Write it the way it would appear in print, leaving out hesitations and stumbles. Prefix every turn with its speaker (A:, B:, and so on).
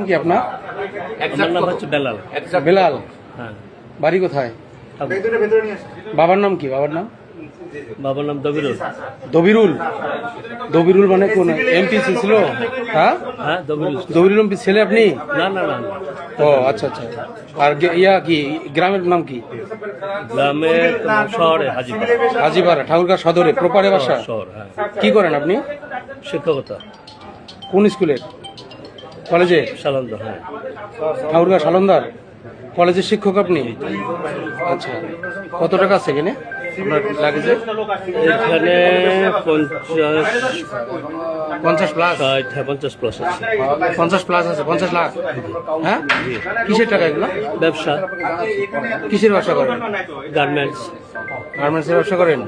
A: কি আপনার?
B: আমার নাম হচ্ছে বেলাল।
A: বেলাল,
B: হ্যাঁ।
A: বাড়ি কোথায়? বাবার নাম কি?
B: বাবার নাম দবিরুল।
A: দবিরুল? দবিরুল মানে কোন এমপি ছিল? হ্যাঁ,
B: হ্যাঁ দবিরুল।
A: দবিরুল এমপি ছেলে আপনি?
B: না না না না।
A: ও আচ্ছা আচ্ছা। আর ইয়া কি গ্রামের নাম কি?
B: গ্রামে শহরে হাজিপাড়া।
A: হাজিপাড়া, ঠাকুরগাঁ সদরে প্রপারে বাসা?
B: শহর, হ্যাঁ।
A: কি করেন আপনি?
B: শিক্ষকতা।
A: কোন স্কুলে? কলেজে?
B: সালান্দা, হ্যাঁ।
A: ঠাকুরগাঁ সালন্দার কলেজের শিক্ষক আপনি? আচ্ছা, কত টাকা আছে এখানে আপনার লাগেজে?
B: এখানে
A: 50 প্লাস?
B: 50 প্লাস আছে।
A: 50 প্লাস আছে? 50 লাখ? হ্যাঁ, কিসের টাকা এগুলো?
B: ব্যবসা।
A: কিসের ব্যবসা করেন?
B: গার্মেন্টস।
A: গার্মেন্টসের ব্যবসা করেন?